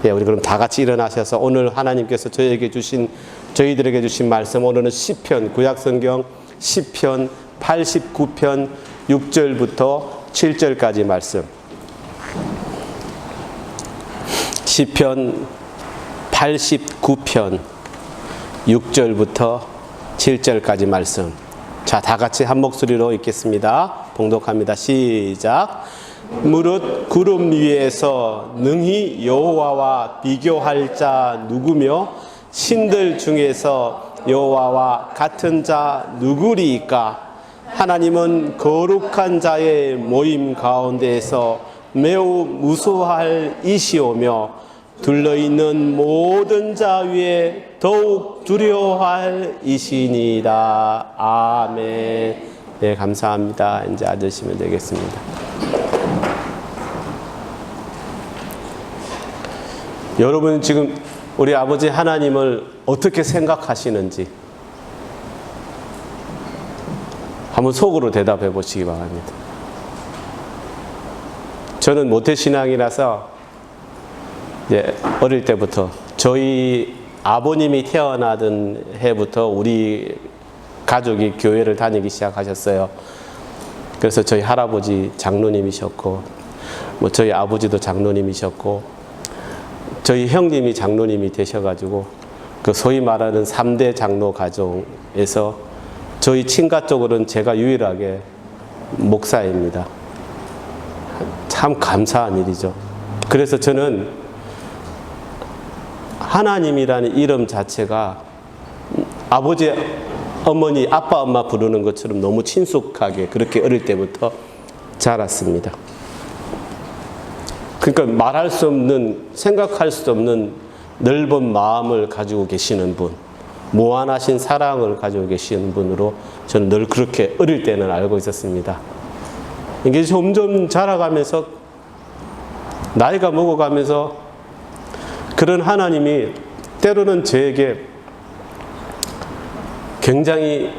예, 우리 그럼 다 같이 일어나셔서 오늘 하나님께서 저희들에게 주신 말씀, 오늘은 시편, 구약성경 시편 89편 6절부터 7절까지 말씀. 시편 89편 6절부터 7절까지 말씀. 자, 다 같이 한 목소리로 읽겠습니다. 봉독합니다. 시작. 무릇 구름 위에서 능히 여호와와 비교할 자 누구며 신들 중에서 여호와와 같은 자 누구리이까? 하나님은 거룩한 자의 모임 가운데에서 매우 무서워할 이시오며 둘러있는 모든 자 위에 더욱 두려워할 이시니이다. 아멘. 네, 감사합니다. 이제 앉으시면 되겠습니다. 여러분 지금 우리 아버지 하나님을 어떻게 생각하시는지 한번 속으로 대답해 보시기 바랍니다. 저는 모태신앙이라서 이제 어릴 때부터 저희 아버님이 태어나던 해부터 우리 가족이 교회를 다니기 시작하셨어요. 그래서 저희 할아버지 장로님이셨고 저희 아버지도 장로님이셨고 저희 형님이 장로님이 되셔가지고 그 소위 말하는 3대 장로 가정에서 저희 친가 쪽으로는 제가 유일하게 목사입니다. 참 감사한 일이죠. 그래서 저는 하나님이라는 이름 자체가 아버지, 어머니, 아빠, 엄마 부르는 것처럼 너무 친숙하게 그렇게 어릴 때부터 자랐습니다. 그러니까 말할 수 없는, 생각할 수 없는 넓은 마음을 가지고 계시는 분, 무한하신 사랑을 가지고 계시는 분으로 저는 늘 그렇게 어릴 때는 알고 있었습니다. 이게 점점 자라가면서 나이가 먹어가면서 그런 하나님이 때로는 저에게 굉장히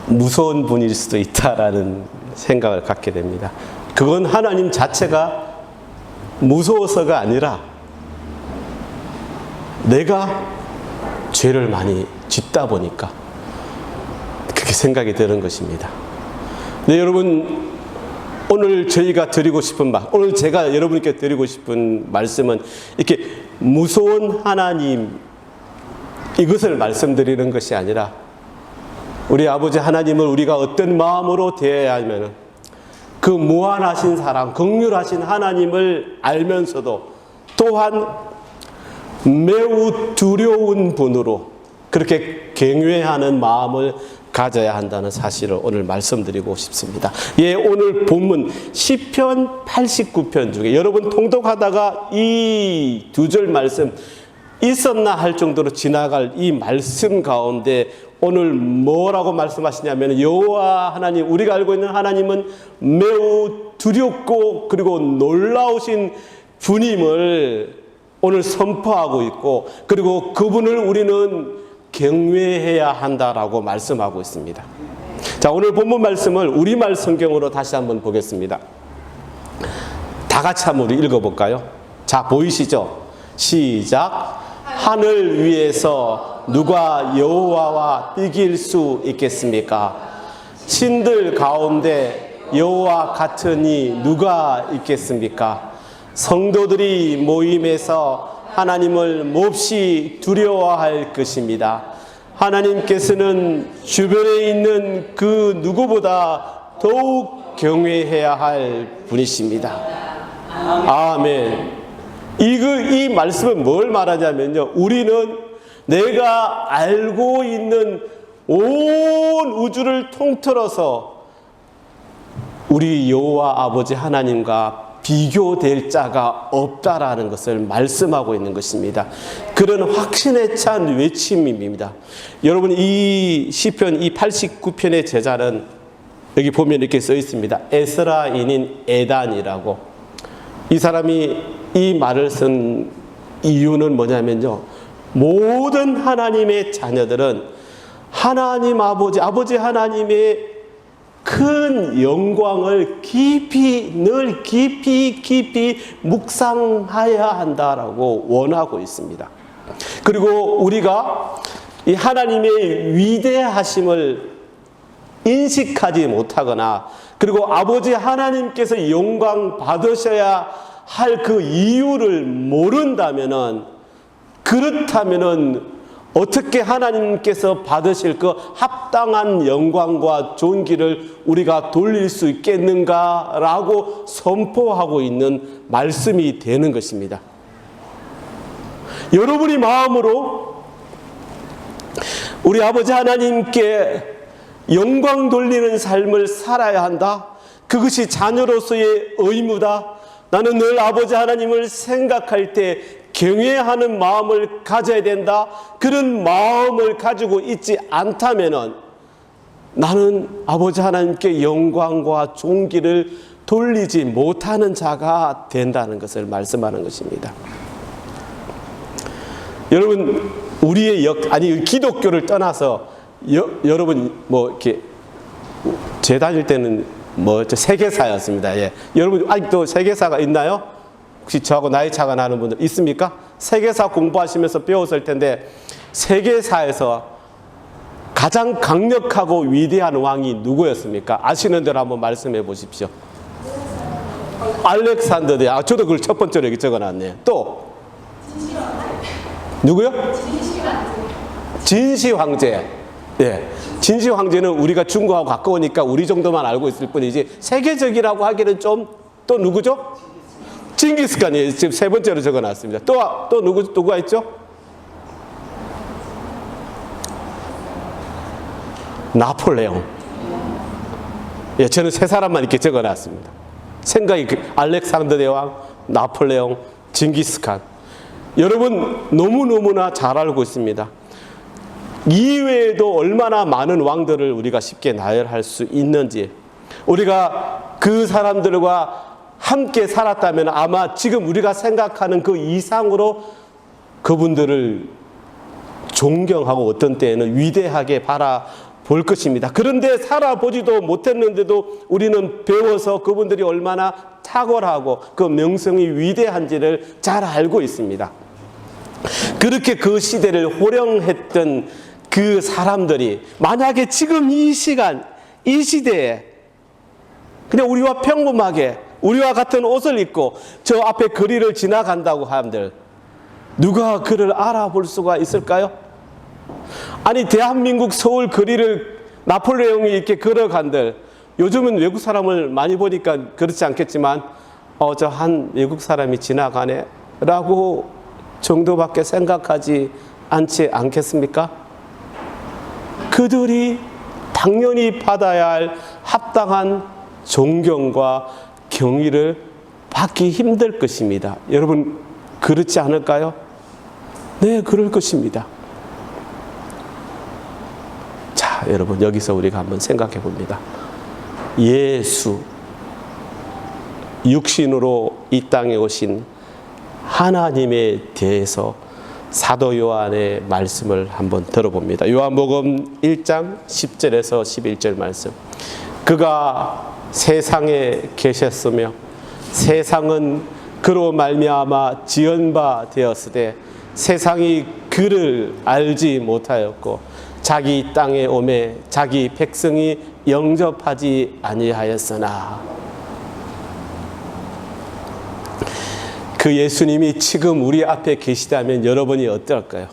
무서운 분일 수도 있다라는 생각을 갖게 됩니다. 그건 하나님 자체가 무서워서가 아니라 내가 죄를 많이 짓다 보니까 그렇게 생각이 드는 것입니다. 네, 여러분 오늘 저희가 드리고 싶은 오늘 제가 여러분께 드리고 싶은 말씀은 이렇게 무서운 하나님 이것을 말씀드리는 것이 아니라 우리 아버지 하나님을 우리가 어떤 마음으로 대해야 하면 그 무한하신 사랑, 긍휼하신 하나님을 알면서도 또한 매우 두려운 분으로 그렇게 경외하는 마음을 가져야 한다는 사실을 오늘 말씀드리고 싶습니다. 예, 오늘 본문 시편 89편 중에 여러분 통독하다가 이 두 절 말씀 있었나 할 정도로 지나갈 이 말씀 가운데 오늘 뭐라고 말씀하시냐면 여호와 하나님, 우리가 알고 있는 하나님은 매우 두렵고 그리고 놀라우신 분임을 오늘 선포하고 있고 그리고 그분을 우리는 경외해야 한다라고 말씀하고 있습니다. 자, 오늘 본문 말씀을 우리말 성경으로 다시 한번 보겠습니다. 다 같이 한번 우리 읽어볼까요? 자, 보이시죠? 시작. 하늘 위에서 누가 여호와와 이길 수 있겠습니까? 신들 가운데 여호와 같으니 누가 있겠습니까? 성도들이 모임에서 하나님을 몹시 두려워할 것입니다. 하나님께서는 주변에 있는 그 누구보다 더욱 경외해야 할 분이십니다. 아멘. 이 말씀은 뭘 말하냐면요, 우리는 내가 알고 있는 온 우주를 통틀어서 우리 여호와 아버지 하나님과 비교될 자가 없다라는 것을 말씀하고 있는 것입니다. 그런 확신에 찬 외침입니다. 여러분, 이 시편 이 89편의 제자는 여기 보면 이렇게 써 있습니다. 에스라인인 에단이라고. 이 사람이 이 말을 쓴 이유는 뭐냐면요, 모든 하나님의 자녀들은 하나님 아버지 하나님의 큰 영광을 늘 깊이 묵상해야 한다라고 원하고 있습니다. 그리고 우리가 이 하나님의 위대하심을 인식하지 못하거나, 그리고 아버지 하나님께서 영광 받으셔야 할 그 이유를 모른다면은, 그렇다면은 어떻게 하나님께서 받으실 그 합당한 영광과 존귀를 우리가 돌릴 수 있겠는가라고 선포하고 있는 말씀이 되는 것입니다. 여러분이 마음으로 우리 아버지 하나님께 영광 돌리는 삶을 살아야 한다. 그것이 자녀로서의 의무다. 나는 늘 아버지 하나님을 생각할 때 경외하는 마음을 가져야 된다. 그런 마음을 가지고 있지 않다면은 나는 아버지 하나님께 영광과 존귀를 돌리지 못하는 자가 된다는 것을 말씀하는 것입니다. 여러분, 우리의 기독교를 떠나서 여러분 이렇게 제 다닐 때는 세계사였습니다. 예. 여러분 아직도 세계사가 있나요? 혹시 저하고 나이 차가 나는 분들 있습니까? 세계사 공부하시면서 배웠을 텐데, 세계사에서 가장 강력하고 위대한 왕이 누구였습니까? 아시는 대로 한번 말씀해 보십시오. 알렉산더 대왕. 저도 그걸 첫 번째로 여기 적어놨네요. 또 누구요? 진시 황제. 예. 진시 황제는 우리가 중국하고 가까우니까 우리 정도만 알고 있을 뿐이지, 세계적이라고 하기는 좀, 또 누구죠? 징기스칸이 지금 세 번째로 적어놨습니다. 또 누가 있죠? 나폴레옹. 예, 저는 세 사람만 이렇게 적어놨습니다. 생각이 알렉산더 대왕, 나폴레옹, 징기스칸. 여러분 너무나 잘 알고 있습니다. 이외에도 얼마나 많은 왕들을 우리가 쉽게 나열할 수 있는지, 우리가 그 사람들과 함께 살았다면 아마 지금 우리가 생각하는 그 이상으로 그분들을 존경하고 어떤 때에는 위대하게 바라볼 것입니다. 그런데 살아보지도 못했는데도 우리는 배워서 그분들이 얼마나 탁월하고 그 명성이 위대한지를 잘 알고 있습니다. 그렇게 그 시대를 호령했던 그 사람들이 만약에 지금 이 시간, 이 시대에 그냥 우리와 평범하게 우리와 같은 옷을 입고 저 앞에 거리를 지나간다고 하는들 누가 그를 알아볼 수가 있을까요? 아니, 대한민국 서울 거리를 나폴레옹이 이렇게 걸어간들, 요즘은 외국 사람을 많이 보니까 그렇지 않겠지만 저 한 외국 사람이 지나가네 라고 정도밖에 생각하지 않지 않겠습니까? 그들이 당연히 받아야 할 합당한 존경과 경의를 받기 힘들 것입니다. 여러분 그렇지 않을까요? 네, 그럴 것입니다. 자, 여러분 여기서 우리가 한번 생각해 봅니다. 예수, 육신으로 이 땅에 오신 하나님에 대해서 사도 요한의 말씀을 한번 들어봅니다. 요한복음 1장 10절에서 11절 말씀. 그가 세상에 계셨으며 세상은 그로 말미암아 지은 바 되었으되 세상이 그를 알지 못하였고 자기 땅에 오매 자기 백성이 영접하지 아니하였으나. 그 예수님이 지금 우리 앞에 계시다면 여러분이 어떨까요?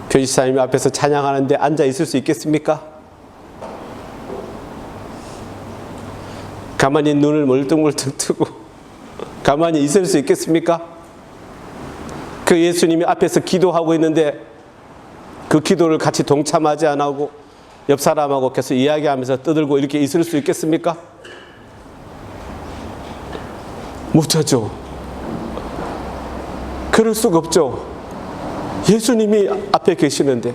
교지사님 앞에서 찬양하는데 앉아 있을 수 있겠습니까? 가만히 눈을 멀뚱멀뚱 뜨고 가만히 있을 수 있겠습니까? 그 예수님이 앞에서 기도하고 있는데 그 기도를 같이 동참하지 않고 옆 사람하고 계속 이야기하면서 떠들고 이렇게 있을 수 있겠습니까? 못하죠. 그럴 수가 없죠. 예수님이 앞에 계시는데.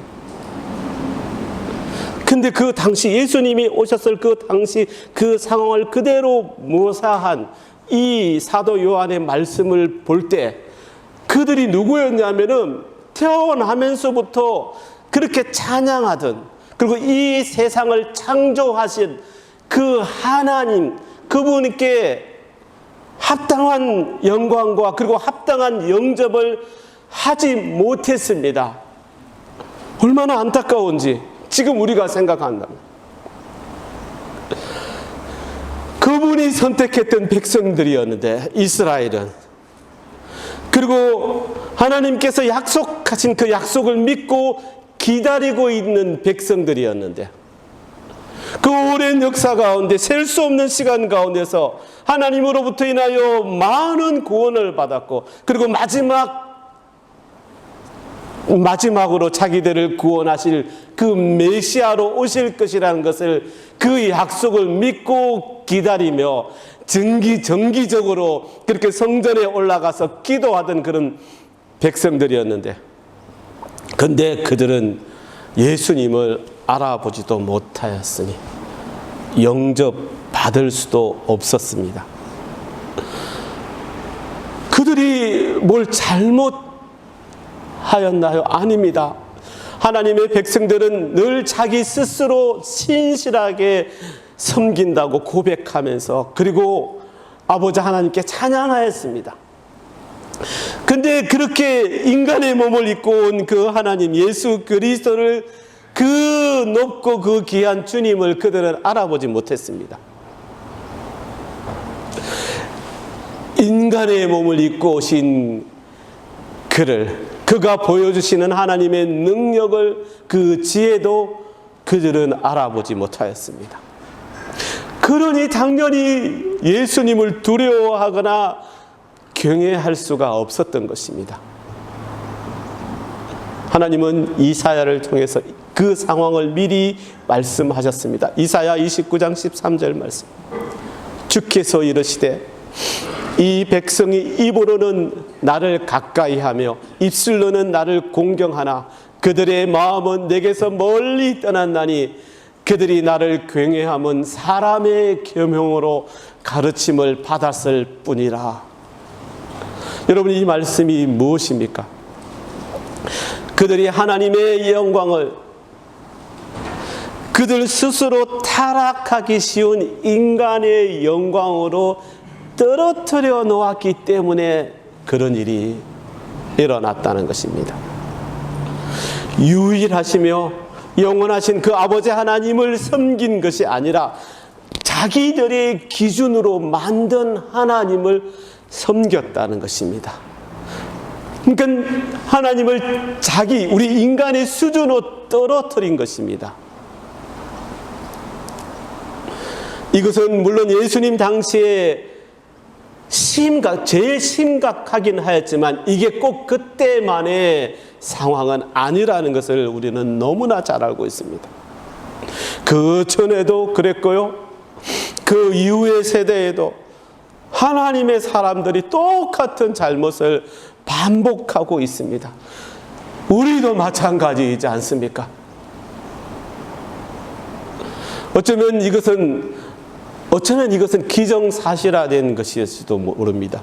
근데 그 당시 예수님이 오셨을 그 당시 그 상황을 그대로 묘사한 이 사도 요한의 말씀을 볼 때 그들이 누구였냐면은 태어나면서부터 그렇게 찬양하던, 그리고 이 세상을 창조하신 그 하나님, 그분께 합당한 영광과 그리고 합당한 영접을 하지 못했습니다. 얼마나 안타까운지 지금 우리가 생각한다면, 그분이 선택했던 백성들이었는데, 이스라엘은, 그리고 하나님께서 약속하신 그 약속을 믿고 기다리고 있는 백성들이었는데, 그 오랜 역사 가운데, 셀 수 없는 시간 가운데서 하나님으로부터 인하여 많은 구원을 받았고, 그리고 마지막으로 자기들을 구원하실 그 메시아로 오실 것이라는 것을, 그 약속을 믿고 기다리며 정기적으로 그렇게 성전에 올라가서 기도하던 그런 백성들이었는데, 근데 그들은 예수님을 알아보지도 못하였으니 영접받을 수도 없었습니다. 그들이 뭘 잘못하였나요? 아닙니다. 하나님의 백성들은 늘 자기 스스로 신실하게 섬긴다고 고백하면서, 그리고 아버지 하나님께 찬양하였습니다. 근데 그렇게 인간의 몸을 입고 온 그 하나님 예수 그리스도를, 그 높고 그 귀한 주님을 그들은 알아보지 못했습니다. 인간의 몸을 입고 오신 그가 보여주시는 하나님의 능력을, 그 지혜도 그들은 알아보지 못하였습니다. 그러니 당연히 예수님을 두려워하거나 경외할 수가 없었던 것입니다. 하나님은 이사야를 통해서 그 상황을 미리 말씀하셨습니다. 이사야 29장 13절 말씀. 주께서 이르시되 이 백성이 입으로는 나를 가까이하며 입술로는 나를 공경하나 그들의 마음은 내게서 멀리 떠났나니 그들이 나를 경외함은 사람의 계명으로 가르침을 받았을 뿐이라. 여러분, 이 말씀이 무엇입니까? 그들이 하나님의 영광을 그들 스스로 타락하기 쉬운 인간의 영광으로 떨어뜨려 놓았기 때문에 그런 일이 일어났다는 것입니다. 유일하시며 영원하신 그 아버지 하나님을 섬긴 것이 아니라 자기들의 기준으로 만든 하나님을 섬겼다는 것입니다. 그러니까 하나님을 우리 인간의 수준으로 떨어뜨린 것입니다. 이것은 물론 예수님 당시에 제일 심각하긴 하였지만 이게 꼭 그때만의 상황은 아니라는 것을 우리는 너무나 잘 알고 있습니다. 그 전에도 그랬고요, 그 이후의 세대에도 하나님의 사람들이 똑같은 잘못을 반복하고 있습니다. 우리도 마찬가지이지 않습니까? 어쩌면 이것은 기정사실화된 것일지도 모릅니다.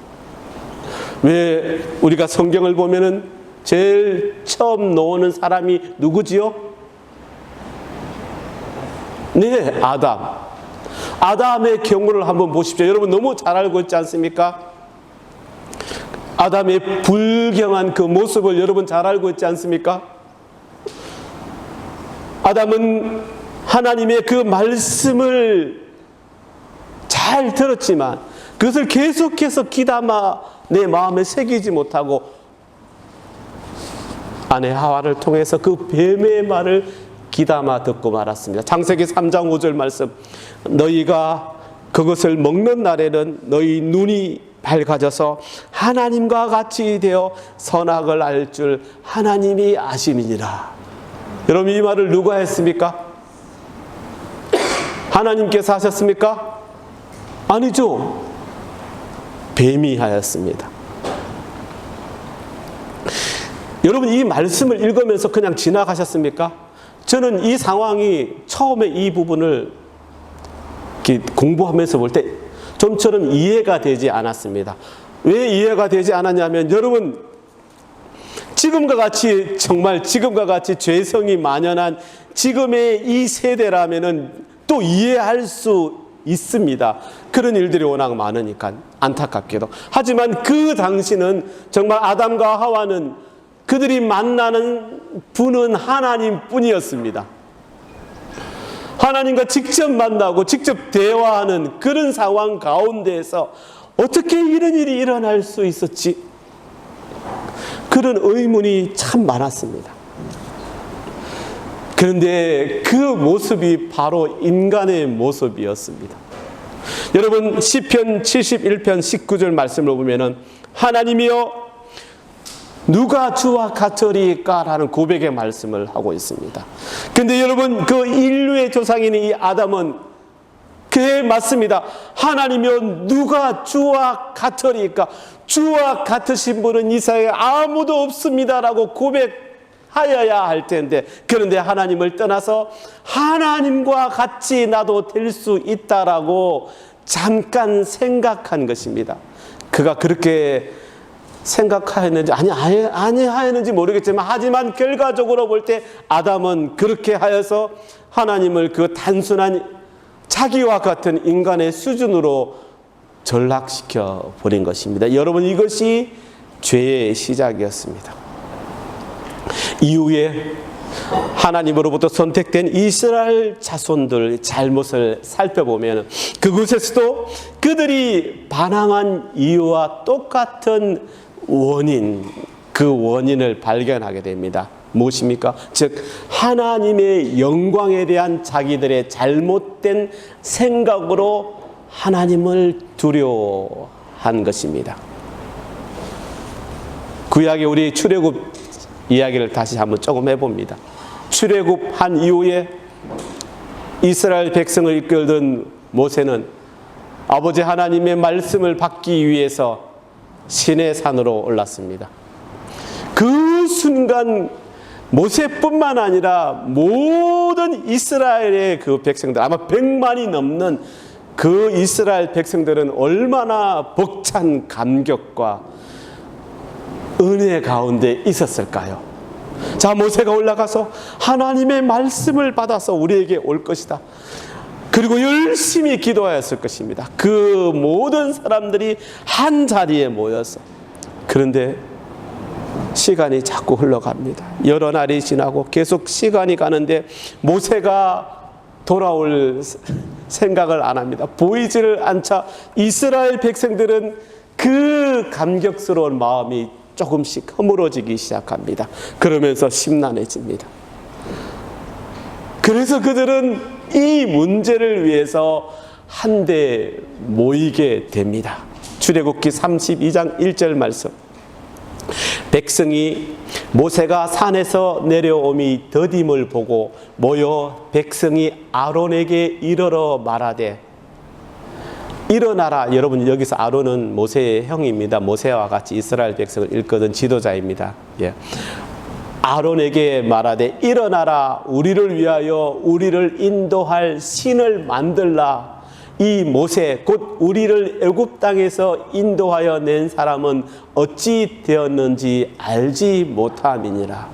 왜 우리가 성경을 보면은 제일 처음 나오는 사람이 누구지요? 네, 아담의 경우를 한번 보십시오. 여러분 너무 잘 알고 있지 않습니까? 아담의 불경한 그 모습을 여러분 잘 알고 있지 않습니까? 아담은 하나님의 그 말씀을 잘 들었지만 그것을 계속해서 귀담아 내 마음에 새기지 못하고 아내 하와를 통해서 그 뱀의 말을 귀담아 듣고 말았습니다. 창세기 3장 5절 말씀. 너희가 그것을 먹는 날에는 너희 눈이 밝아져서 하나님과 같이 되어 선악을 알 줄 하나님이 아심이니라. 여러분, 이 말을 누가 했습니까? 하나님께서 하셨습니까? 아니죠. 뱀이 하였습니다. 여러분, 이 말씀을 읽으면서 그냥 지나가셨습니까? 저는 이 상황이 처음에 이 부분을 공부하면서 볼 때 좀처럼 이해가 되지 않았습니다. 왜 이해가 되지 않았냐면, 여러분 지금과 같이 정말 지금과 같이 죄성이 만연한 지금의 이 세대라면은 또 이해할 수 있습니다. 그런 일들이 워낙 많으니까 안타깝게도. 하지만 그 당시는 정말 아담과 하와는 그들이 만나는 분은 하나님 뿐이었습니다. 하나님과 직접 만나고 직접 대화하는 그런 상황 가운데에서 어떻게 이런 일이 일어날 수 있었지? 그런 의문이 참 많았습니다. 그런데 그 모습이 바로 인간의 모습이었습니다. 여러분 시편 71편 19절 말씀을 보면은 하나님이여 누가 주와 같으리까? 라는 고백의 말씀을 하고 있습니다. 근데 여러분 그 인류의 조상인 이 아담은 그에 맞습니다. 하나님이여 누가 주와 같으리까? 주와 같으신 분은 이 세상에 아무도 없습니다 라고 고백하여야 할 텐데, 그런데 하나님을 떠나서 하나님과 같이 나도 될 수 있다라고 잠깐 생각한 것입니다. 그가 그렇게 생각하였는지 아니하였는지 모르겠지만, 하지만 결과적으로 볼 때 아담은 그렇게 하여서 하나님을 그 단순한 자기와 같은 인간의 수준으로 전락시켜 버린 것입니다. 여러분 이것이 죄의 시작이었습니다. 이후에 하나님으로부터 선택된 이스라엘 자손들 잘못을 살펴보면 그곳에서도 그들이 반항한 이유와 똑같은 원인, 그 원인을 발견하게 됩니다. 무엇입니까? 즉 하나님의 영광에 대한 자기들의 잘못된 생각으로 하나님을 두려워한 것입니다. 구약의 우리 출애굽 이야기를 다시 한번 조금 해봅니다. 출애굽한 이후에 이스라엘 백성을 이끌던 모세는 아버지 하나님의 말씀을 받기 위해서 시내산으로 올랐습니다. 그 순간 모세뿐만 아니라 모든 이스라엘의 그 백성들, 아마 100만이 넘는 그 이스라엘 백성들은 얼마나 벅찬 감격과 은혜 가운데 있었을까요? 자, 모세가 올라가서 하나님의 말씀을 받아서 우리에게 올 것이다. 그리고 열심히 기도하였을 것입니다. 그 모든 사람들이 한 자리에 모여서. 그런데 시간이 자꾸 흘러갑니다. 여러 날이 지나고 계속 시간이 가는데 모세가 돌아올 생각을 안 합니다. 보이지를 않자 이스라엘 백성들은 그 감격스러운 마음이 조금씩 허물어지기 시작합니다. 그러면서 심란해집니다. 그래서 그들은 이 문제를 위해서 한데 모이게 됩니다. 출애굽기 32장 1절 말씀. 백성이 모세가 산에서 내려옴이 더딤을 보고 모여 백성이 아론에게 이르러 말하되, 일어나라. 여러분 여기서 아론은 모세의 형입니다. 모세와 같이 이스라엘 백성을 일거든 지도자입니다. 예. 아론에게 말하되 일어나라. 우리를 위하여 우리를 인도할 신을 만들라. 이 모세 곧 우리를 애굽 땅에서 인도하여 낸 사람은 어찌 되었는지 알지 못함이니라.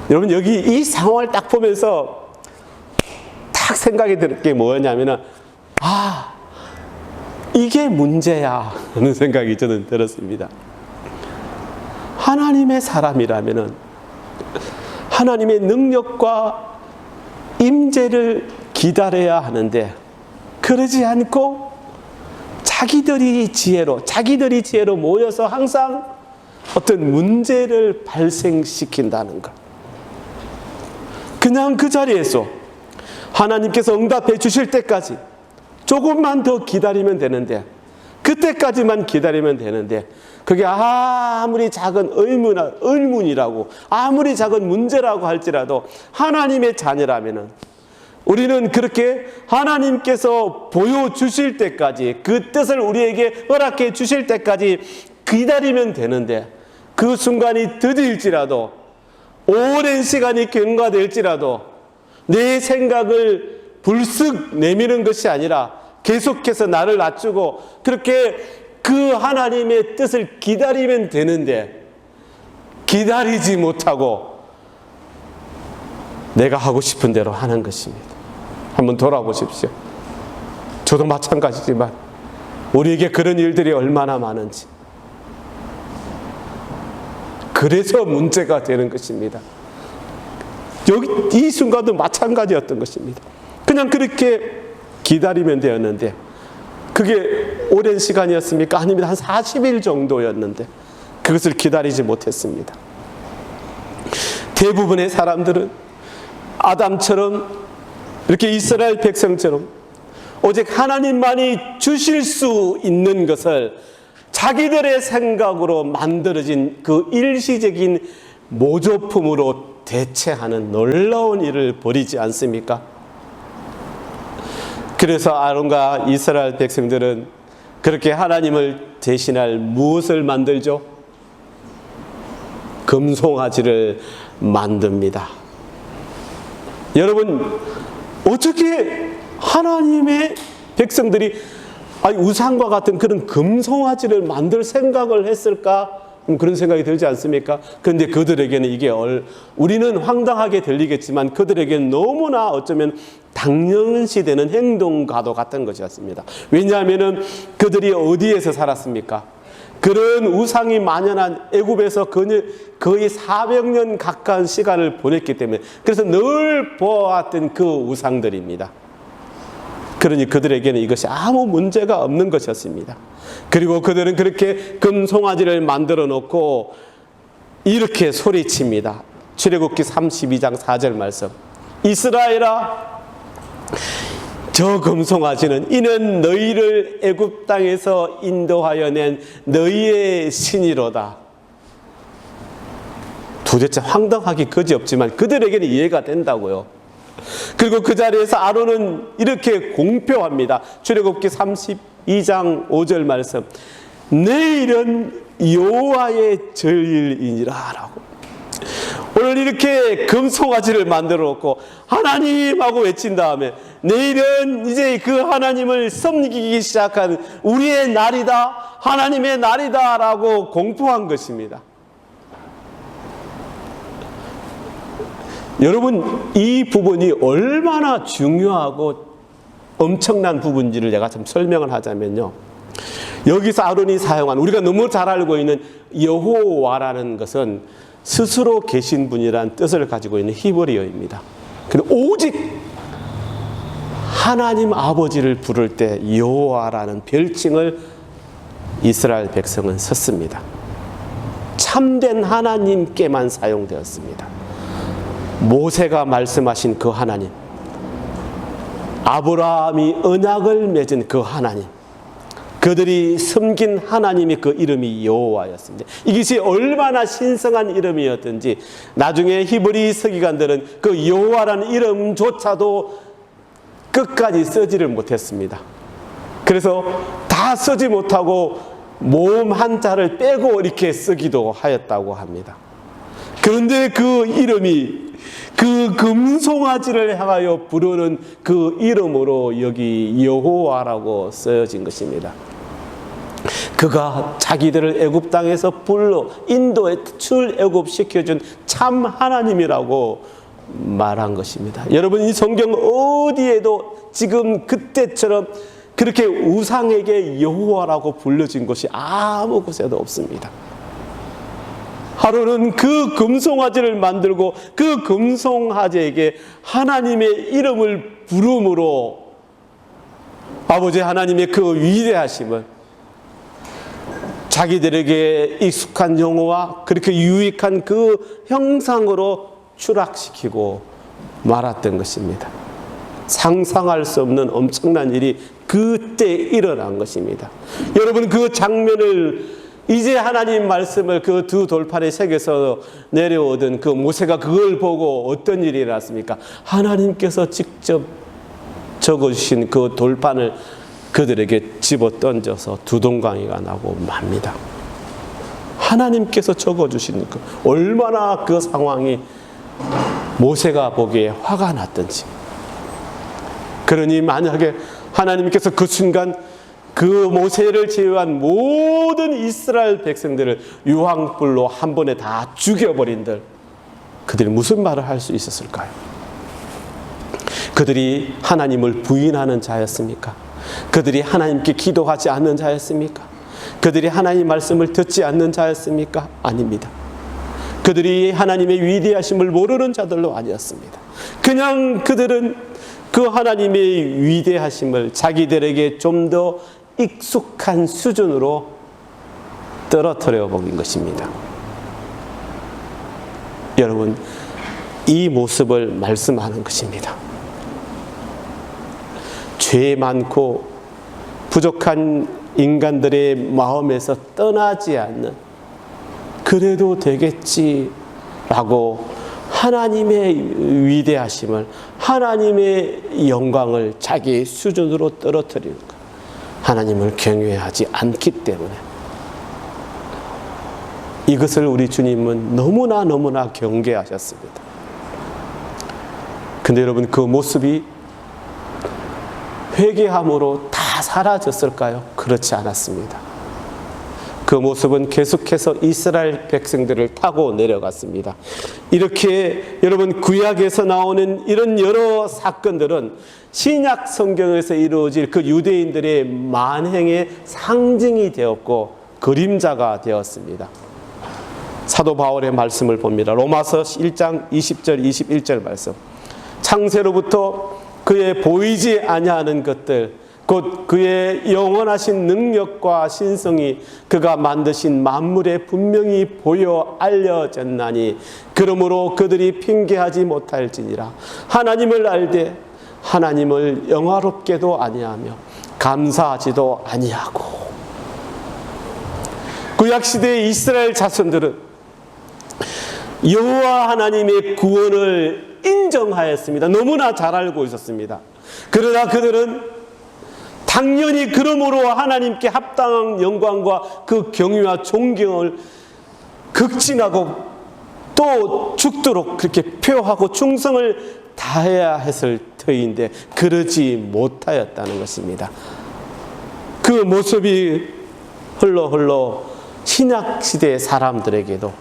여러분 여기 이 상황을 딱 보면서 딱 생각이 드는 게 뭐였냐면은, 이게 문제야 하는 생각이 저는 들었습니다. 하나님의 사람이라면은 하나님의 능력과 임재를 기다려야 하는데, 그러지 않고 자기들이 지혜로 모여서 항상 어떤 문제를 발생시킨다는 것. 그냥 그 자리에서 하나님께서 응답해 주실 때까지 조금만 더 기다리면 되는데, 그때까지만 기다리면 되는데, 그게 아무리 작은 의문이라고 아무리 작은 문제라고 할지라도 하나님의 자녀라면은 우리는 그렇게 하나님께서 보여주실 때까지, 그 뜻을 우리에게 허락해 주실 때까지 기다리면 되는데, 그 순간이 더딜지라도 오랜 시간이 경과될지라도 내 생각을 불쑥 내미는 것이 아니라 계속해서 나를 낮추고 그렇게 그 하나님의 뜻을 기다리면 되는데, 기다리지 못하고 내가 하고 싶은 대로 하는 것입니다. 한번 돌아보십시오. 저도 마찬가지지만 우리에게 그런 일들이 얼마나 많은지. 그래서 문제가 되는 것입니다. 여기 이 순간도 마찬가지였던 것입니다. 그냥 그렇게 기다리면 되었는데 그게 오랜 시간이었습니까? 아닙니다. 한 40일 정도였는데 그것을 기다리지 못했습니다. 대부분의 사람들은 아담처럼 이렇게 이스라엘 백성처럼 오직 하나님만이 주실 수 있는 것을 자기들의 생각으로 만들어진 그 일시적인 모조품으로 대체하는 놀라운 일을 벌이지 않습니까? 그래서 아론과 이스라엘 백성들은 그렇게 하나님을 대신할 무엇을 만들죠? 금송아지를 만듭니다. 여러분, 어떻게 하나님의 백성들이 우상과 같은 그런 금송아지를 만들 생각을 했을까? 그런 생각이 들지 않습니까? 그런데 그들에게는 이게 우리는 황당하게 들리겠지만 그들에게는 너무나 어쩌면 당연시되는 행동과도 같은 것이었습니다. 왜냐하면 그들이 어디에서 살았습니까? 그런 우상이 만연한 애굽에서 거의 400년 가까운 시간을 보냈기 때문에 그래서 늘 보아왔던 그 우상들입니다. 그러니 그들에게는 이것이 아무 문제가 없는 것이었습니다. 그리고 그들은 그렇게 금송아지를 만들어 놓고 이렇게 소리칩니다. 출애굽기 32장 4절 말씀. 이스라엘아, 저 금송아지는 이는 너희를 애굽 땅에서 인도하여 낸 너희의 신이로다. 도대체 황당하기 그지없지만 그들에게는 이해가 된다고요. 그리고 그 자리에서 아론은 이렇게 공표합니다. 출애굽기 32장 5절 말씀. 내일은 여호와의 절일이니라 라고. 오늘 이렇게 금송아지를 만들어 놓고 하나님하고 외친 다음에 내일은 이제 그 하나님을 섬기기 시작한 우리의 날이다, 하나님의 날이다 라고 공포한 것입니다. 여러분, 이 부분이 얼마나 중요하고 엄청난 부분인지를 제가 좀 설명을 하자면요, 여기서 아론이 사용한 우리가 너무 잘 알고 있는 여호와라는 것은 스스로 계신 분이라는 뜻을 가지고 있는 히브리어입니다. 그리고 오직 하나님 아버지를 부를 때 여호와라는 별칭을 이스라엘 백성은 썼습니다. 참된 하나님께만 사용되었습니다. 모세가 말씀하신 그 하나님, 아브라함이 언약을 맺은 그 하나님, 그들이 섬긴 하나님이 그 이름이 여호와였습니다. 이것이 얼마나 신성한 이름이었든지 나중에 히브리 서기관들은 그 여호와라는 이름조차도 끝까지 쓰지를 못했습니다. 그래서 다 쓰지 못하고 모음 한자를 빼고 이렇게 쓰기도 하였다고 합니다. 그런데 그 이름이 그 금송아지를 향하여 부르는 그 이름으로 여기 여호와라고 쓰여진 것입니다. 그가 자기들을 애굽 땅에서 불러 인도에 출애굽시켜준 참 하나님이라고 말한 것입니다. 여러분, 이 성경 어디에도 지금 그때처럼 그렇게 우상에게 여호와라고 불려진 것이 아무 곳에도 없습니다. 아론은 그 금송아지를 만들고 그 금송아지에게 하나님의 이름을 부름으로 아버지 하나님의 그 위대하심을 자기들에게 익숙한 용어와 그렇게 유익한 그 형상으로 추락시키고 말았던 것입니다. 상상할 수 없는 엄청난 일이 그때 일어난 것입니다. 여러분, 그 장면을 이제 하나님 말씀을 그 두 돌판에 새겨서 내려오던 그 모세가 그걸 보고 어떤 일이 일어났습니까? 하나님께서 직접 적어주신 그 돌판을 그들에게 집어 던져서 두동강이가 나고 맙니다. 하나님께서 적어주신 그 얼마나 그 상황이 모세가 보기에 화가 났던지. 그러니 만약에 하나님께서 그 순간 그 모세를 제외한 모든 이스라엘 백성들을 유황불로 한 번에 다 죽여버린들 그들이 무슨 말을 할 수 있었을까요? 그들이 하나님을 부인하는 자였습니까? 그들이 하나님께 기도하지 않는 자였습니까? 그들이 하나님 말씀을 듣지 않는 자였습니까? 아닙니다. 그들이 하나님의 위대하심을 모르는 자들도 아니었습니다. 그냥 그들은 그 하나님의 위대하심을 자기들에게 좀 더 익숙한 수준으로 떨어뜨려 버린 것입니다. 여러분, 이 모습을 말씀하는 것입니다. 죄 많고 부족한 인간들의 마음에서 떠나지 않는, 그래도 되겠지라고 하나님의 위대하심을, 하나님의 영광을 자기 수준으로 떨어뜨리는 것, 하나님을 경외하지 않기 때문에. 이것을 우리 주님은 너무나 경계하셨습니다. 근데 여러분, 그 모습이 회개함으로 다 사라졌을까요? 그렇지 않았습니다. 그 모습은 계속해서 이스라엘 백성들을 타고 내려갔습니다. 이렇게 여러분, 구약에서 나오는 이런 여러 사건들은 신약 성경에서 이루어질 그 유대인들의 만행의 상징이 되었고 그림자가 되었습니다. 사도 바울의 말씀을 봅니다. 로마서 1장 20절 21절 말씀. 창세로부터 그의 보이지 아니하는 것들, 곧 그의 영원하신 능력과 신성이 그가 만드신 만물에 분명히 보여 알려졌나니, 그러므로 그들이 핑계하지 못할지니라. 하나님을 알되 하나님을 영화롭게도 아니하며 감사하지도 아니하고. 구약시대의 이스라엘 자손들은 여호와 하나님의 구원을 인정하였습니다. 너무나 잘 알고 있었습니다. 그러나 그들은 당연히 그러므로 하나님께 합당한 영광과 그 경외와 존경을 극진하고 또 죽도록 그렇게 표하고 충성을 다해야 했을 터인데 그러지 못하였다는 것입니다. 그 모습이 흘러 신약시대 사람들에게도,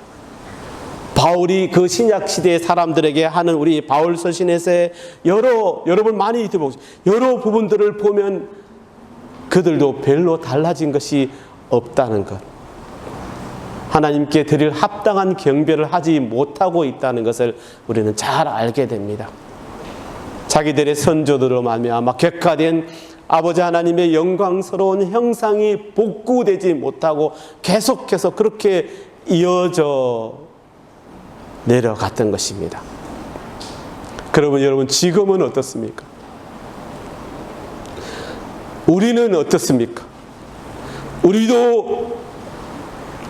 바울이 그 신약시대 사람들에게 하는 우리 바울 서신에서의 여러분 많이 들어보죠. 여러 부분들을 보면 그들도 별로 달라진 것이 없다는 것, 하나님께 드릴 합당한 경배를 하지 못하고 있다는 것을 우리는 잘 알게 됩니다. 자기들의 선조들로 말미암아 격화된 아버지 하나님의 영광스러운 형상이 복구되지 못하고 계속해서 그렇게 이어져 내려갔던 것입니다. 그러면 여러분, 지금은 어떻습니까? 우리는 어떻습니까? 우리도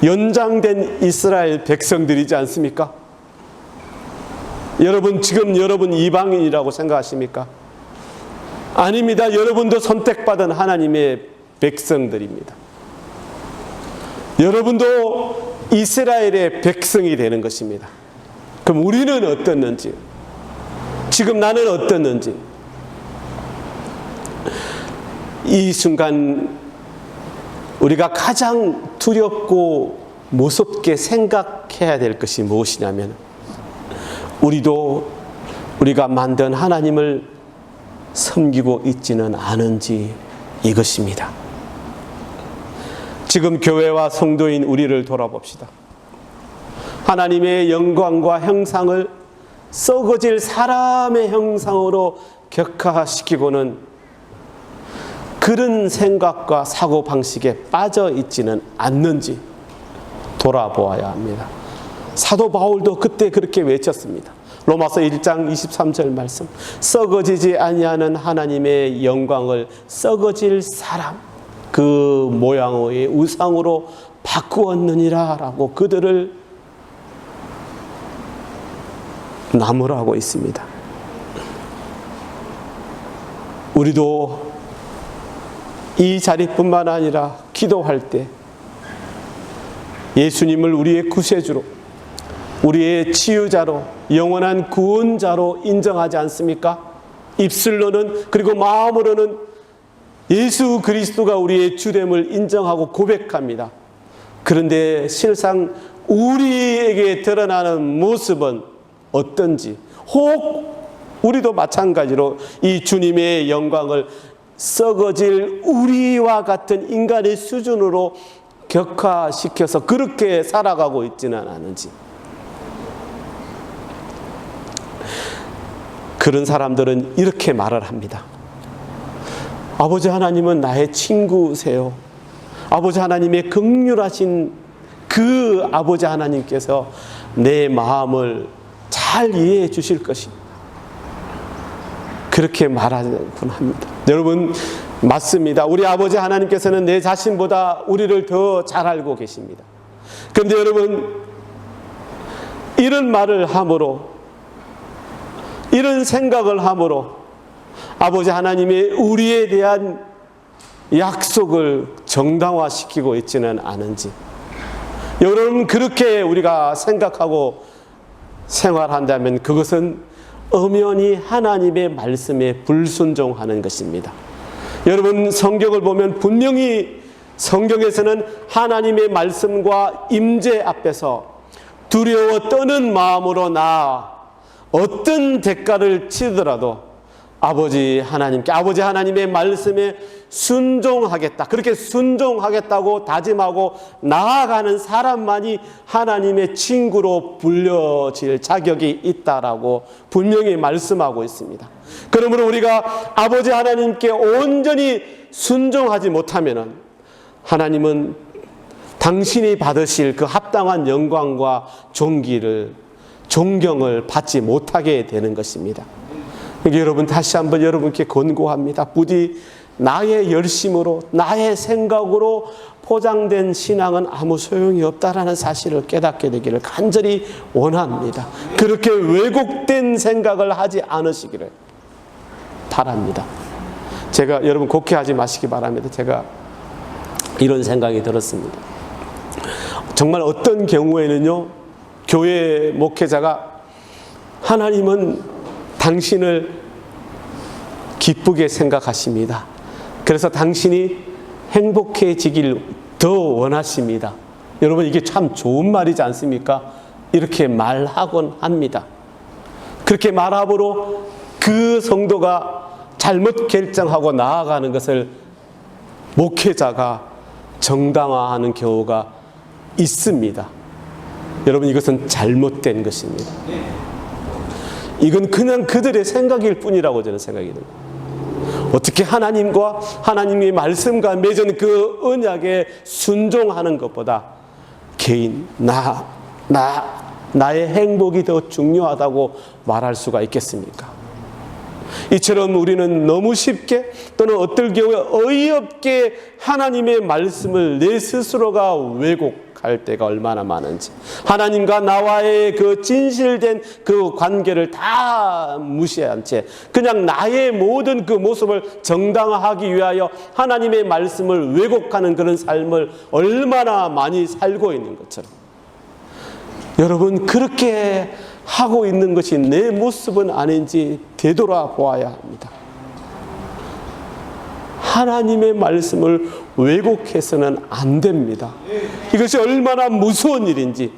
연장된 이스라엘 백성들이지 않습니까? 여러분, 지금 여러분 이방인이라고 생각하십니까? 아닙니다. 여러분도 선택받은 하나님의 백성들입니다. 여러분도 이스라엘의 백성이 되는 것입니다. 그럼 우리는 어떻는지, 지금 나는 어떻는지, 이 순간 우리가 가장 두렵고 무섭게 생각해야 될 것이 무엇이냐면, 우리가 만든 하나님을 섬기고 있지는 않은지, 이것입니다. 지금 교회와 성도인 우리를 돌아봅시다. 하나님의 영광과 형상을 썩어질 사람의 형상으로 격화시키고는 그런 생각과 사고방식에 빠져 있지는 않는지 돌아보아야 합니다. 사도 바울도 그때 그렇게 외쳤습니다. 로마서 1장 23절 말씀. 썩어지지 아니하는 하나님의 영광을 썩어질 사람, 그 모양의 우상으로 바꾸었느니라 라고 그들을 나무라고 있습니다. 우리도 이 자리뿐만 아니라 기도할 때 예수님을 우리의 구세주로, 우리의 치유자로, 영원한 구원자로 인정하지 않습니까? 입술로는, 그리고 마음으로는 예수 그리스도가 우리의 주됨을 인정하고 고백합니다. 그런데 실상 우리에게 드러나는 모습은 어떤지, 혹 우리도 마찬가지로 이 주님의 영광을 썩어질 우리와 같은 인간의 수준으로 격화시켜서 그렇게 살아가고 있지는 않은지. 그런 사람들은 이렇게 말을 합니다. 아버지 하나님은 나의 친구세요. 아버지 하나님의 긍휼하신 그 아버지 하나님께서 내 마음을 잘 이해해 주실 것입니다. 그렇게 말하곤 합니다. 여러분, 맞습니다. 우리 아버지 하나님께서는 내 자신보다 우리를 더 잘 알고 계십니다. 그런데 여러분, 이런 말을 함으로, 이런 생각을 함으로 아버지 하나님이 우리에 대한 약속을 정당화시키고 있지는 않은지, 여러분, 그렇게 우리가 생각하고 생활한다면 그것은 엄연히 하나님의 말씀에 불순종하는 것입니다. 여러분, 성경을 보면 분명히 성경에서는 하나님의 말씀과 임재 앞에서 두려워 떠는 마음으로 나아 어떤 대가를 치더라도 아버지 하나님의 말씀에 순종하겠다, 그렇게 순종하겠다고 다짐하고 나아가는 사람만이 하나님의 친구로 불려질 자격이 있다라고 분명히 말씀하고 있습니다. 그러므로 우리가 아버지 하나님께 온전히 순종하지 못하면 하나님은 당신이 받으실 그 합당한 영광과 존경을 받지 못하게 되는 것입니다. 여러분, 다시 한번 여러분께 권고합니다. 부디 나의 열심으로, 나의 생각으로 포장된 신앙은 아무 소용이 없다라는 사실을 깨닫게 되기를 간절히 원합니다. 그렇게 왜곡된 생각을 하지 않으시기를 바랍니다. 제가, 여러분 곡해하지 마시기 바랍니다. 제가 이런 생각이 들었습니다. 정말 어떤 경우에는요, 교회 목회자가 하나님은 당신을 기쁘게 생각하십니다. 그래서 당신이 행복해지길 더 원하십니다. 여러분, 이게 참 좋은 말이지 않습니까? 이렇게 말하곤 합니다. 그렇게 말함으로 그 성도가 잘못 결정하고 나아가는 것을 목회자가 정당화하는 경우가 있습니다. 여러분, 이것은 잘못된 것입니다. 이건 그냥 그들의 생각일 뿐이라고 저는 생각이 듭니다. 어떻게 하나님과 하나님의 말씀과 맺은 그 언약에 순종하는 것보다 개인, 나의 행복이 더 중요하다고 말할 수가 있겠습니까? 이처럼 우리는 너무 쉽게 또는 어떨 경우에 어이없게 하나님의 말씀을 내 스스로가 왜곡할 때가 얼마나 많은지, 하나님과 나와의 그 진실된 그 관계를 다 무시한 채 그냥 나의 모든 그 모습을 정당화하기 위하여 하나님의 말씀을 왜곡하는 그런 삶을 얼마나 많이 살고 있는 것처럼, 여러분, 그렇게 하고 있는 것이 내 모습은 아닌지 되돌아보아야 합니다. 하나님의 말씀을 왜곡해서는 안 됩니다. 이것이 얼마나 무서운 일인지,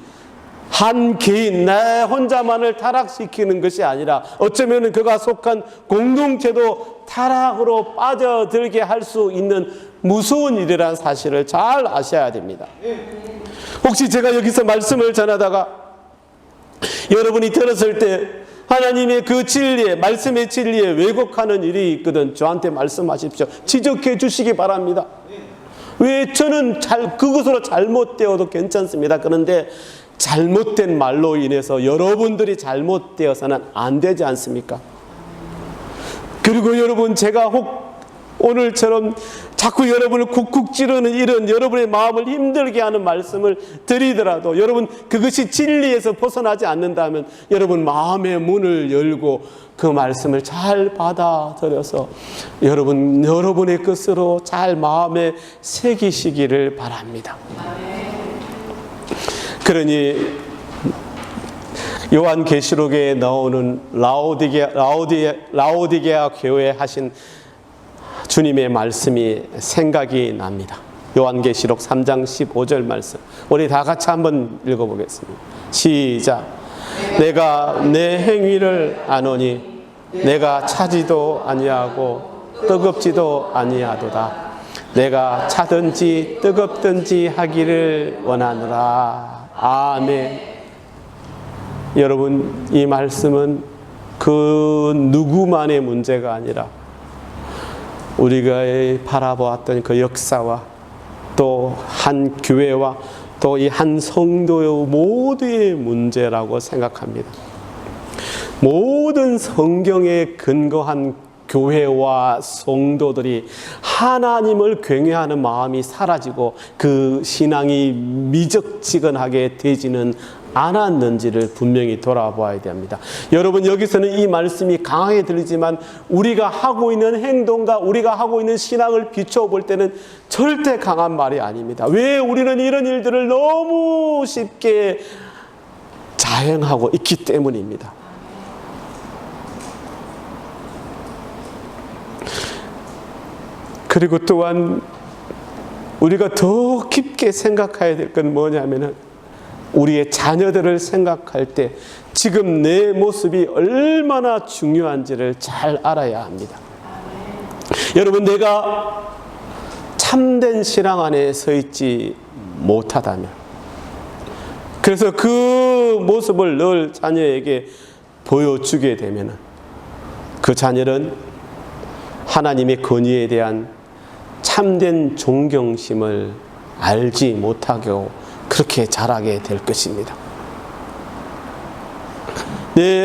한 개인, 나 혼자만을 타락시키는 것이 아니라 어쩌면 그가 속한 공동체도 타락으로 빠져들게 할 수 있는 무서운 일이라는 사실을 잘 아셔야 됩니다. 혹시 제가 여기서 말씀을 전하다가 여러분이 들었을 때 하나님의 그 진리에, 말씀의 진리에 왜곡하는 일이 있거든 저한테 말씀하십시오. 지적해 주시기 바랍니다. 왜 저는 그것으로 잘못되어도 괜찮습니다. 그런데 잘못된 말로 인해서 여러분들이 잘못되어서는 안 되지 않습니까? 그리고 여러분, 제가 혹 오늘처럼 자꾸 여러분을 쿡쿡 찌르는 이런 여러분의 마음을 힘들게 하는 말씀을 드리더라도 여러분, 그것이 진리에서 벗어나지 않는다면 여러분 마음의 문을 열고 그 말씀을 잘 받아들여서 여러분의 것으로 잘 마음에 새기시기를 바랍니다. 그러니 요한계시록에 나오는 라오디게아 교회에 하신 주님의 말씀이 생각이 납니다. 요한계시록 3장 15절 말씀. 우리 다 같이 한번 읽어보겠습니다. 시작. 내가 내 행위를 아노니 내가 차지도 아니하고 뜨겁지도 아니하도다. 내가 차든지 뜨겁든지 하기를 원하노라. 아멘. 여러분, 이 말씀은 그 누구만의 문제가 아니라 우리가 바라보았던 그 역사와 또 한 교회와 또 이 한 성도의 모두의 문제라고 생각합니다. 모든 성경에 근거한 교회와 성도들이 하나님을 경외하는 마음이 사라지고 그 신앙이 미적지근하게 되지는 않았는지를 분명히 돌아봐야 됩니다. 여러분, 여기서는 이 말씀이 강하게 들리지만 우리가 하고 있는 행동과 우리가 하고 있는 신앙을 비춰볼 때는 절대 강한 말이 아닙니다. 왜 우리는 이런 일들을 너무 쉽게 자행하고 있기 때문입니다. 그리고 또한 우리가 더 깊게 생각해야 될 건 뭐냐면은 우리의 자녀들을 생각할 때 지금 내 모습이 얼마나 중요한지를 잘 알아야 합니다. 여러분, 내가 참된 신앙 안에 서 있지 못하다면, 그래서 그 모습을 늘 자녀에게 보여주게 되면 그 자녀는 하나님의 권위에 대한 참된 존경심을 알지 못하고 그렇게 자라게 될 것입니다.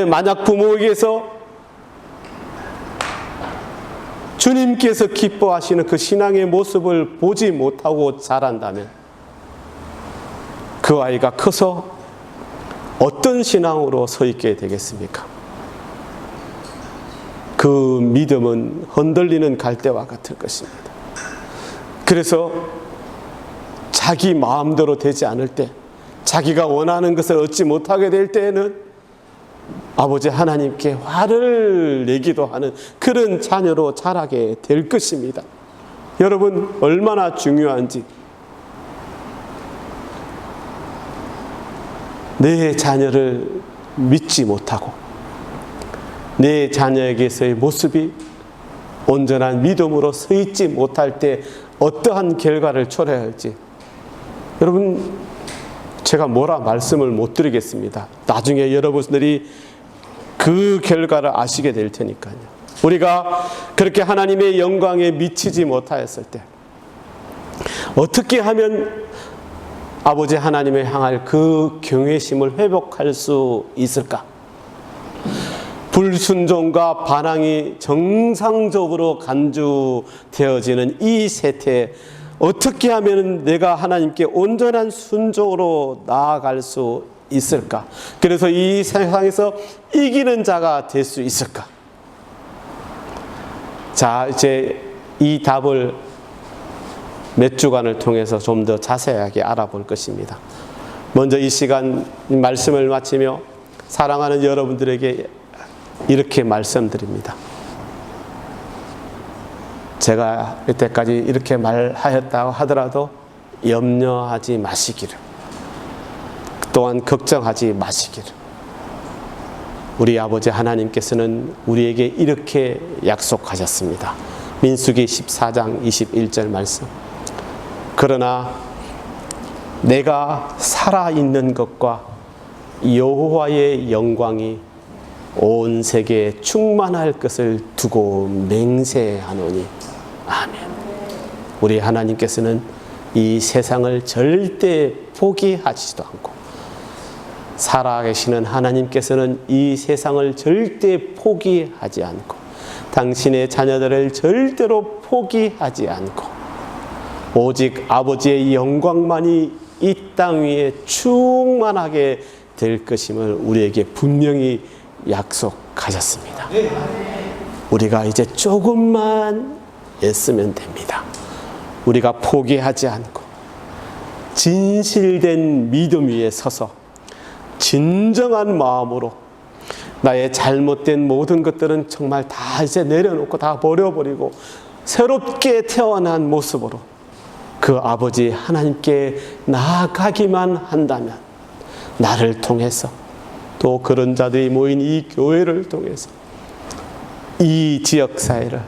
만약 부모에게서 주님께서 기뻐하시는 그 신앙의 모습을 보지 못하고 자란다면 그 아이가 커서 어떤 신앙으로 서 있게 되겠습니까? 그 믿음은 흔들리는 갈대와 같을 것입니다. 그래서 자기 마음대로 되지 않을 때, 자기가 원하는 것을 얻지 못하게 될 때에는 아버지 하나님께 화를 내기도 하는 그런 자녀로 자라게 될 것입니다. 여러분, 얼마나 중요한지 내 자녀를 믿지 못하고 내 자녀에게서의 모습이 온전한 믿음으로 서 있지 못할 때 어떠한 결과를 초래해야 할지, 여러분, 제가 뭐라 말씀을 못 드리겠습니다. 나중에 여러분들이 그 결과를 아시게 될 테니까요. 우리가 그렇게 하나님의 영광에 미치지 못하였을 때 어떻게 하면 아버지 하나님을 향할 그 경외심을 회복할 수 있을까? 불순종과 반항이 정상적으로 간주되어지는 이 세태에 어떻게 하면 내가 하나님께 온전한 순종으로 나아갈 수 있을까? 그래서 이 세상에서 이기는 자가 될 수 있을까? 자, 이제 이 답을 몇 주간을 통해서 좀 더 자세하게 알아볼 것입니다. 먼저 이 시간 말씀을 마치며 사랑하는 여러분들에게 이렇게 말씀드립니다. 제가 이때까지 이렇게 말하였다고 하더라도 염려하지 마시기를, 또한 걱정하지 마시기를. 우리 아버지 하나님께서는 우리에게 이렇게 약속하셨습니다. 민수기 14장 21절 말씀. 그러나 내가 살아있는 것과 여호와의 영광이 온 세계에 충만할 것을 두고 맹세하노니. 아멘. 우리 하나님께서는 이 세상을 절대 포기하시지도 않고, 살아계시는 하나님께서는 이 세상을 절대 포기하지 않고, 당신의 자녀들을 절대로 포기하지 않고, 오직 아버지의 영광만이 이 땅 위에 충만하게 될 것임을 우리에게 분명히 약속하셨습니다. 우리가 이제 조금만 애쓰면 됩니다. 우리가 포기하지 않고 진실된 믿음 위에 서서 진정한 마음으로 나의 잘못된 모든 것들은 정말 다 이제 내려놓고 다 버려버리고 새롭게 태어난 모습으로 그 아버지 하나님께 나아가기만 한다면 나를 통해서 또 그런 자들이 모인 이 교회를 통해서 이 지역사회를,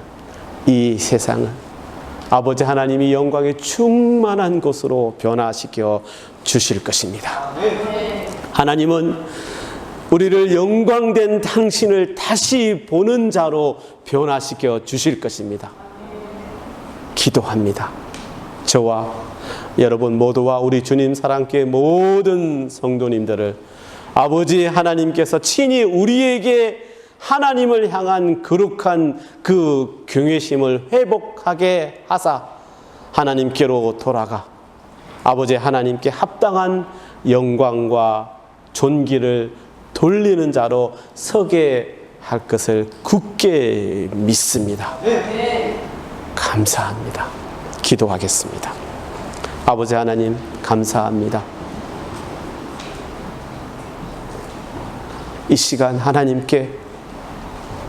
이 세상을 아버지 하나님이 영광의 충만한 곳으로 변화시켜 주실 것입니다. 하나님은 우리를 영광된 당신을 다시 보는 자로 변화시켜 주실 것입니다. 기도합니다. 저와 여러분 모두와 우리 주님 사랑교회 모든 성도님들을 아버지 하나님께서 친히 우리에게 하나님을 향한 거룩한 그 경외심을 회복하게 하사 하나님께로 돌아가 아버지 하나님께 합당한 영광과 존귀를 돌리는 자로 서게 할 것을 굳게 믿습니다. 감사합니다. 기도하겠습니다. 아버지 하나님 감사합니다. 이 시간 하나님께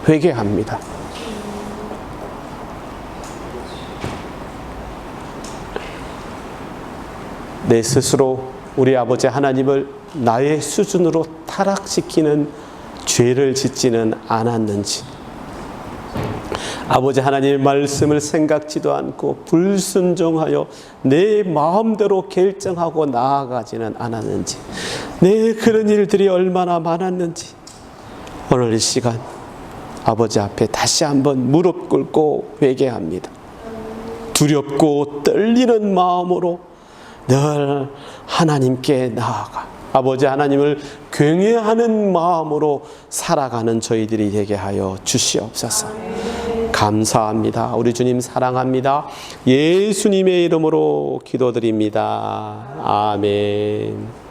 회개합니다. 내 스스로 우리 아버지 하나님을 나의 수준으로 타락시키는 죄를 짓지는 않았는지, 아버지 하나님의 말씀을 생각지도 않고 불순종하여 내 마음대로 결정하고 나아가지는 않았는지, 내 그런 일들이 얼마나 많았는지 오늘 이 시간 아버지 앞에 다시 한번 무릎 꿇고 회개합니다. 두렵고 떨리는 마음으로 늘 하나님께 나아가 아버지 하나님을 경외하는 마음으로 살아가는 저희들이 되게 하여 주시옵소서. 감사합니다. 우리 주님 사랑합니다. 예수님의 이름으로 기도드립니다. 아멘.